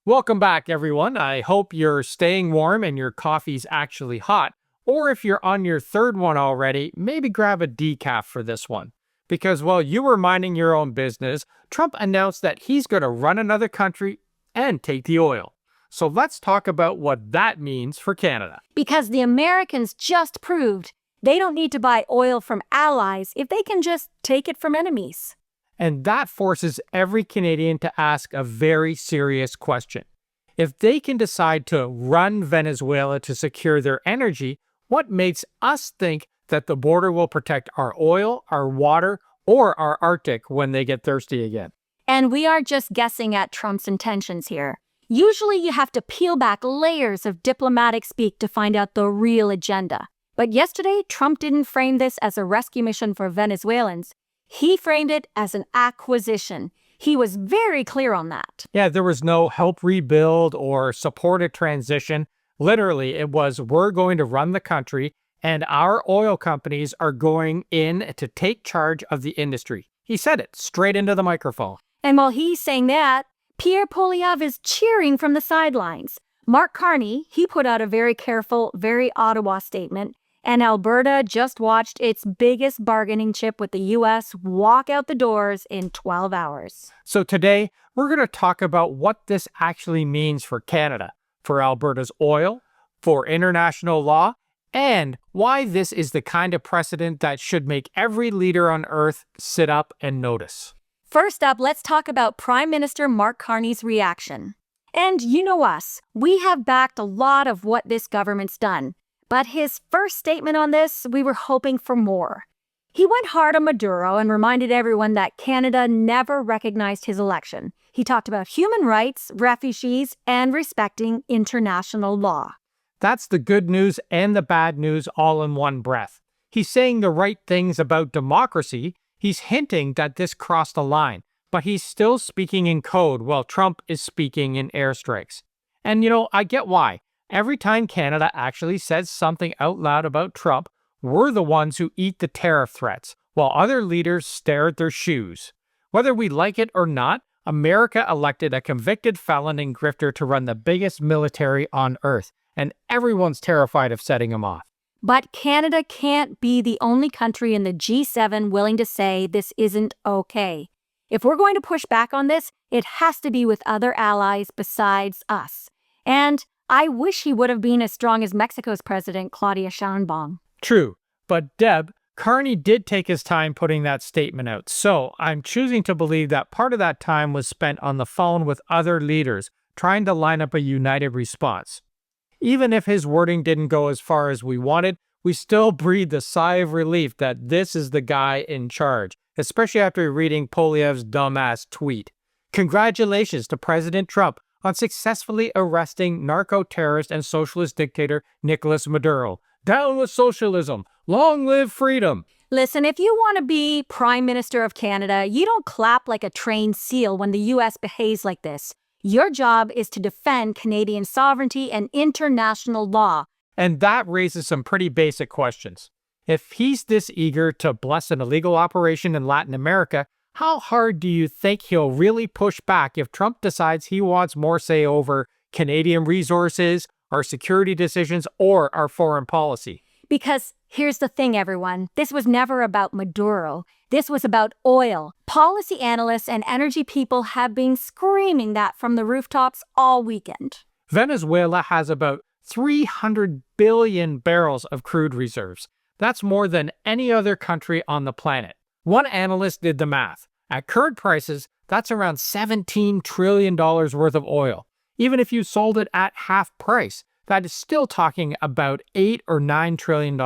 Welcome back, everyone. I hope you're staying warm and your coffee's actually hot. Or if you're on your third one already, maybe grab a decaf for this one. Because while you were minding your own business, Trump announced that he's going to run another country and take the oil. So let's talk about what that means for Canada. Because the Americans just proved they don't need to buy oil from allies if they can just take it from enemies. And that forces every Canadian to ask a very serious question. If they can decide to run Venezuela to secure their energy, what makes us think that the border will protect our oil, our water, or our Arctic when they get thirsty again? And we are just guessing at Trump's intentions here. Usually you have to peel back layers of diplomatic speak to find out the real agenda. But yesterday, Trump didn't frame this as a rescue mission for Venezuelans. He framed it as an acquisition. He was very clear on that. Yeah, there was no help rebuild or support a transition. Literally, it was, we're going to run the country and our oil companies are going in to take charge of the industry. He said it straight into the microphone. And while he's saying that, Pierre Poilievre is cheering from the sidelines. Mark Carney, he put out a very careful, very Ottawa statement. And Alberta just watched its biggest bargaining chip with the U.S. walk out the doors in 12 hours. So today, we're going to talk about what this actually means for Canada, for Alberta's oil, for international law, and why this is the kind of precedent that should make every leader on earth sit up and notice. First up, let's talk about Prime Minister Mark Carney's reaction. And you know us, we have backed a lot of what this government's done. But his first statement on this, we were hoping for more. He went hard on Maduro and reminded everyone that Canada never recognized his election. He talked about human rights, refugees, and respecting international law. That's the good news and the bad news all in one breath. He's saying the right things about democracy. He's hinting that this crossed a line, but he's still speaking in code while Trump is speaking in airstrikes. And I get why. Every time Canada actually says something out loud about Trump, we're the ones who eat the tariff threats, while other leaders stare at their shoes. Whether we like it or not, America elected a convicted felon and grifter to run the biggest military on earth, and everyone's terrified of setting him off. But Canada can't be the only country in the G7 willing to say this isn't okay. If we're going to push back on this, it has to be with other allies besides us. And I wish he would have been as strong as Mexico's president, Claudia Sheinbaum. True, but Deb, Carney did take his time putting that statement out, so I'm choosing to believe that part of that time was spent on the phone with other leaders, trying to line up a united response. Even if his wording didn't go as far as we wanted, we still breathed a sigh of relief that this is the guy in charge, especially after reading Poilievre's dumbass tweet. Congratulations to President Trump on successfully arresting narco-terrorist and socialist dictator Nicolas Maduro. Down with socialism! Long live freedom! Listen, if you want to be Prime Minister of Canada, you don't clap like a trained seal when the U.S. behaves like this. Your job is to defend Canadian sovereignty and international law. And that raises some pretty basic questions. If he's this eager to bless an illegal operation in Latin America, how hard do you think he'll really push back if Trump decides he wants more say over Canadian resources, our security decisions, or our foreign policy? Because here's the thing, everyone. This was never about Maduro. This was about oil. Policy analysts and energy people have been screaming that from the rooftops all weekend. Venezuela has about 300 billion barrels of crude reserves. That's more than any other country on the planet. One analyst did the math. At current prices, that's around $17 trillion worth of oil. Even if you sold it at half price, that is still talking about $8 or $9 trillion.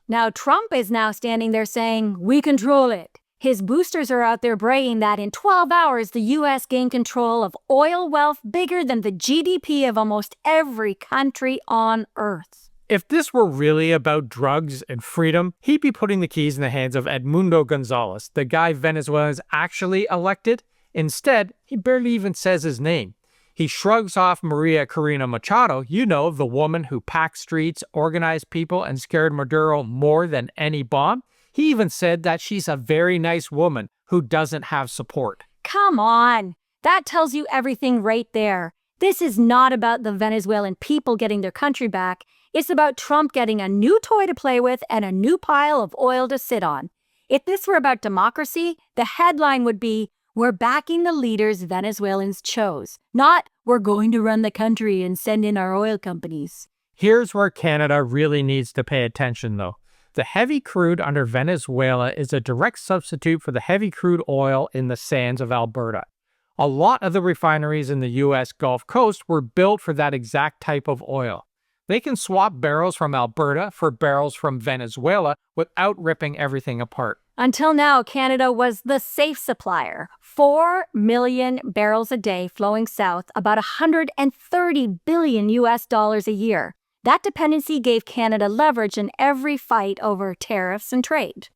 Now, Trump is now standing there saying, we control it. His boosters are out there bragging that in 12 hours, the U.S. gained control of oil wealth bigger than the GDP of almost every country on Earth. If this were really about drugs and freedom, he'd be putting the keys in the hands of Edmundo Gonzalez, the guy Venezuelans actually elected. Instead, he barely even says his name. He shrugs off Maria Corina Machado, the woman who packed streets, organized people, and scared Maduro more than any bomb. He even said that she's a very nice woman who doesn't have support. Come on. That tells you everything right there. This is not about the Venezuelan people getting their country back. It's about Trump getting a new toy to play with and a new pile of oil to sit on. If this were about democracy, the headline would be, "We're backing the leaders Venezuelans chose," not "We're going to run the country and send in our oil companies." Here's where Canada really needs to pay attention, though. The heavy crude under Venezuela is a direct substitute for the heavy crude oil in the sands of Alberta. A lot of the refineries in the U.S. Gulf Coast were built for that exact type of oil. They can swap barrels from Alberta for barrels from Venezuela without ripping everything apart. Until now, Canada was the safe supplier. 4 million barrels a day flowing south, about $130 billion a year. That dependency gave Canada leverage in every fight over tariffs and trade.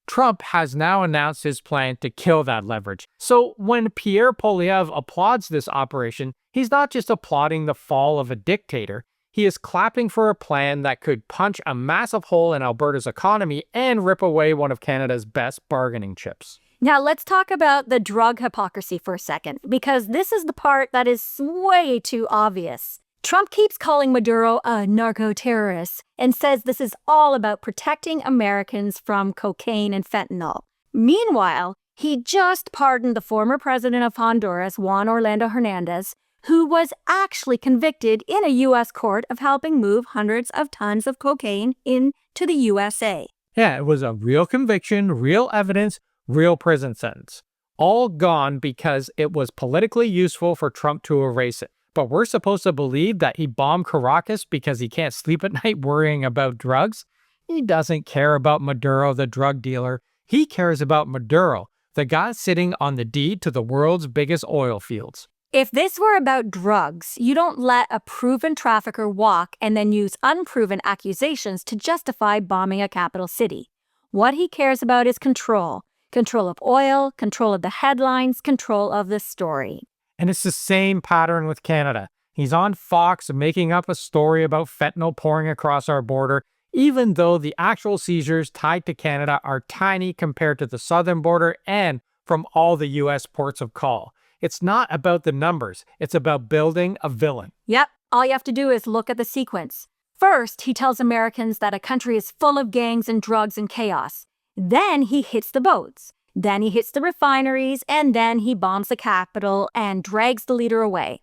Trump has now announced his plan to kill that leverage. So when Pierre Poilievre applauds this operation, he's not just applauding the fall of a dictator. He is clapping for a plan that could punch a massive hole in Alberta's economy and rip away one of Canada's best bargaining chips. Now let's talk about the drug hypocrisy for a second, because this is the part that is way too obvious. Trump keeps calling Maduro a narco-terrorist and says this is all about protecting Americans from cocaine and fentanyl. Meanwhile, he just pardoned the former president of Honduras, Juan Orlando Hernandez, who was actually convicted in a U.S. court of helping move hundreds of tons of cocaine into the USA. Yeah, it was a real conviction, real evidence, real prison sentence. All gone because it was politically useful for Trump to erase it. But we're supposed to believe that he bombed Caracas because he can't sleep at night worrying about drugs? He doesn't care about Maduro, the drug dealer. He cares about Maduro, the guy sitting on the deed to the world's biggest oil fields. If this were about drugs, you don't let a proven trafficker walk and then use unproven accusations to justify bombing a capital city. What he cares about is control. Control of oil, control of the headlines, control of the story. And it's the same pattern with Canada. He's on Fox making up a story about fentanyl pouring across our border, even though the actual seizures tied to Canada are tiny compared to the southern border and from all the U.S. ports of call. It's not about the numbers. It's about building a villain. Yep, all you have to do is look at the sequence. First, he tells Americans that a country is full of gangs and drugs and chaos. Then he hits the boats. Then he hits the refineries, and then he bombs the capital and drags the leader away.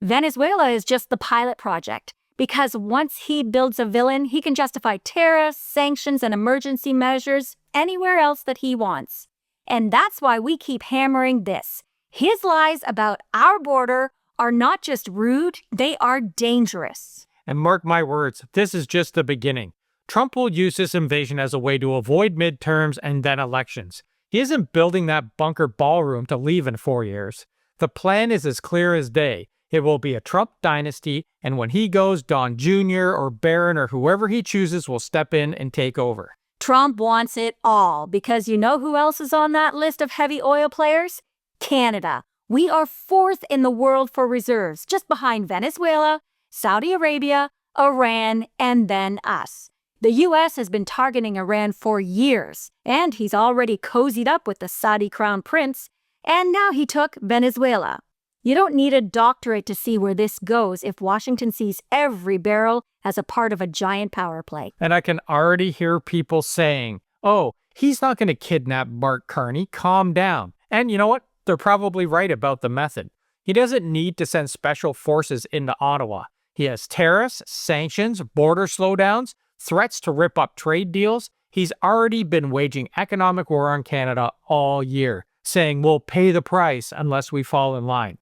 Venezuela is just the pilot project, because once he builds a villain, he can justify tariffs, sanctions, and emergency measures anywhere else that he wants. And that's why we keep hammering this. His lies about our border are not just rude, they are dangerous. And mark my words, this is just the beginning. Trump will use this invasion as a way to avoid midterms and then elections. He isn't building that bunker ballroom to leave in 4 years. The plan is as clear as day. It will be a Trump dynasty, and when he goes, Don Jr. or Barron or whoever he chooses will step in and take over. Trump wants it all, because you know who else is on that list of heavy oil players? Canada. We are 4th in the world for reserves, just behind Venezuela, Saudi Arabia, Iran, and then us. The U.S. has been targeting Iran for years, and he's already cozied up with the Saudi crown prince, and now he took Venezuela. You don't need a doctorate to see where this goes if Washington sees every barrel as a part of a giant power play. And I can already hear people saying, oh, he's not going to kidnap Mark Carney, calm down. And you know what? They're probably right about the method. He doesn't need to send special forces into Ottawa. He has tariffs, sanctions, border slowdowns, threats to rip up trade deals. He's already been waging economic war on Canada all year, saying we'll pay the price unless we fall in line.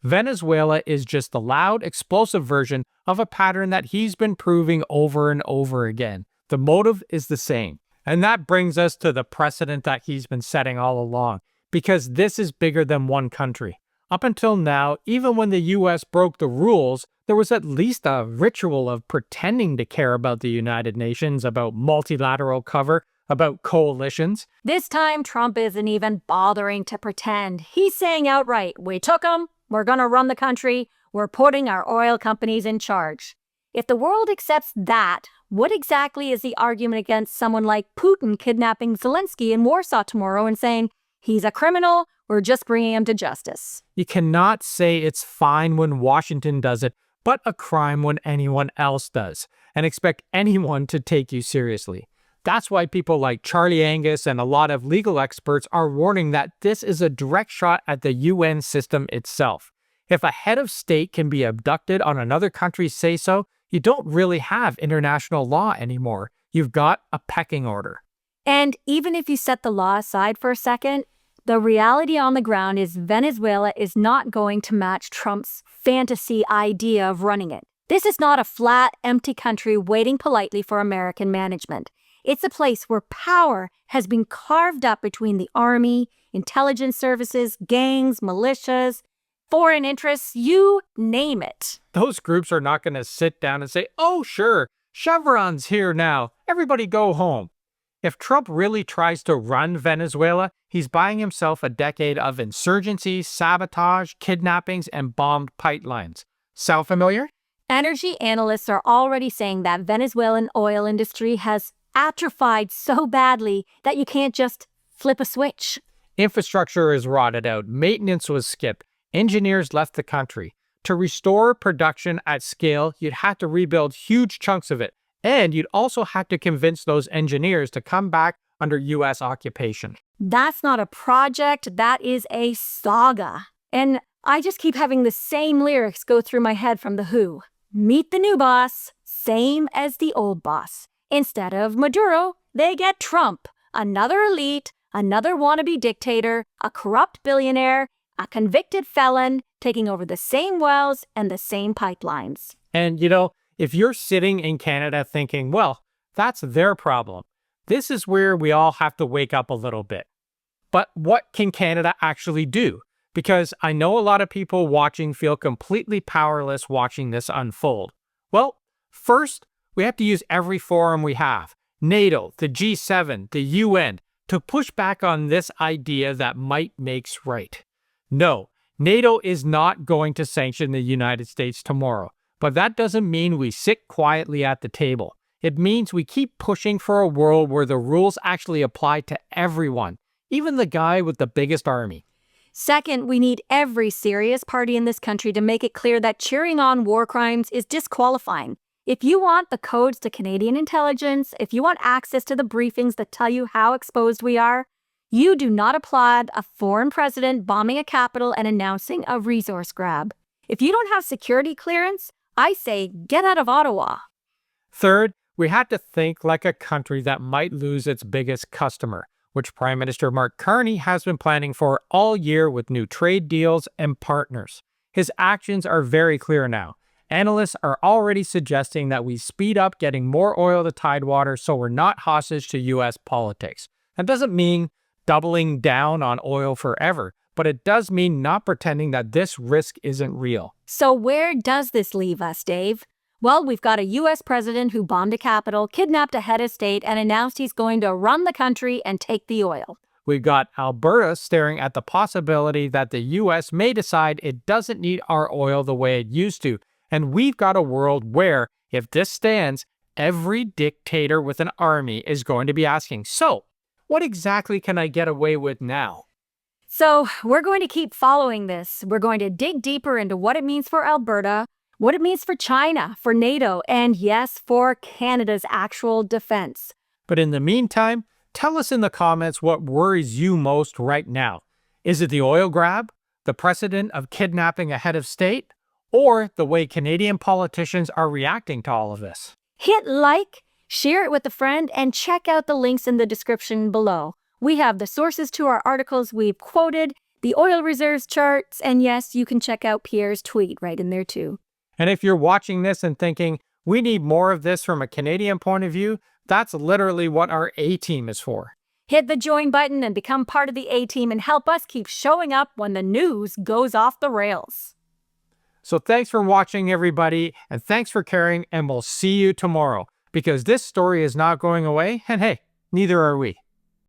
Venezuela is just the loud, explosive version of a pattern that he's been proving over and over again. The motive is the same. And that brings us to the precedent that he's been setting all along, because this is bigger than one country. Up until now, even when the US broke the rules, there was at least a ritual of pretending to care about the United Nations, about multilateral cover, about coalitions. This time, Trump isn't even bothering to pretend. He's saying outright, we took them, we're gonna run the country, we're putting our oil companies in charge. If the world accepts that, what exactly is the argument against someone like Putin kidnapping Zelensky in Warsaw tomorrow and saying, he's a criminal, we're We're just bringing him to justice. You cannot say it's fine when Washington does it, but a crime when anyone else does, and expect anyone to take you seriously. That's why people like Charlie Angus and a lot of legal experts are warning that this is a direct shot at the UN system itself. If a head of state can be abducted on another country's say-so, you don't really have international law anymore. You've got a pecking order. And even if you set the law aside for a second, the reality on the ground is Venezuela is not going to match Trump's fantasy idea of running it. This is not a flat, empty country waiting politely for American management. It's a place where power has been carved up between the army, intelligence services, gangs, militias, foreign interests, you name it. Those groups are not going to sit down and say, oh, sure, Chevron's here now. Everybody go home. If Trump really tries to run Venezuela, he's buying himself a decade of insurgency, sabotage, kidnappings, and bombed pipelines. Sound familiar? Energy analysts are already saying that Venezuelan oil industry has atrophied so badly that you can't just flip a switch. Infrastructure is rotted out. Maintenance was skipped. Engineers left the country. To restore production at scale, you'd have to rebuild huge chunks of it. And you'd also have to convince those engineers to come back under U.S. occupation. That's not a project, that is a saga. And I just keep having the same lyrics go through my head from The Who. Meet the new boss, same as the old boss. Instead of Maduro, they get Trump, another elite, another wannabe dictator, a corrupt billionaire, a convicted felon taking over the same wells and the same pipelines. And, if you're sitting in Canada thinking, well, that's their problem, this is where we all have to wake up a little bit. But what can Canada actually do? Because I know a lot of people watching feel completely powerless watching this unfold. Well, first, we have to use every forum we have, NATO, the G7, the UN, to push back on this idea that might makes right. No, NATO is not going to sanction the United States tomorrow, but that doesn't mean we sit quietly at the table. It means we keep pushing for a world where the rules actually apply to everyone, even the guy with the biggest army. Second, we need every serious party in this country to make it clear that cheering on war crimes is disqualifying. If you want the codes to Canadian intelligence, if you want access to the briefings that tell you how exposed we are, you do not applaud a foreign president bombing a capital and announcing a resource grab. If you don't have security clearance, I say get out of Ottawa. Third, we have to think like a country that might lose its biggest customer, which Prime Minister Mark Carney has been planning for all year with new trade deals and partners. His actions are very clear now. Analysts are already suggesting that we speed up getting more oil to Tidewater so we're not hostage to U.S. politics. That doesn't mean doubling down on oil forever, but it does mean not pretending that this risk isn't real. So where does this leave us, Dave? Well, we've got a U.S. president who bombed a capital, kidnapped a head of state, and announced he's going to run the country and take the oil. We've got Alberta staring at the possibility that the U.S. may decide it doesn't need our oil the way it used to. And we've got a world where, if this stands, every dictator with an army is going to be asking, so, what exactly can I get away with now? So, we're going to keep following this. We're going to dig deeper into what it means for Alberta, what it means for China, for NATO, and yes, for Canada's actual defense. But in the meantime, tell us in the comments what worries you most right now. Is it the oil grab, the precedent of kidnapping a head of state, or the way Canadian politicians are reacting to all of this? Hit like, share it with a friend, and check out the links in the description below. We have the sources to our articles we've quoted, the oil reserves charts, and yes, you can check out Pierre's tweet right in there too. And if you're watching this and thinking, we need more of this from a Canadian point of view, that's literally what our A-team is for. Hit the join button and become part of the A-team and help us keep showing up when the news goes off the rails. So thanks for watching, everybody, and thanks for caring, and we'll see you tomorrow, because this story is not going away, and hey, neither are we.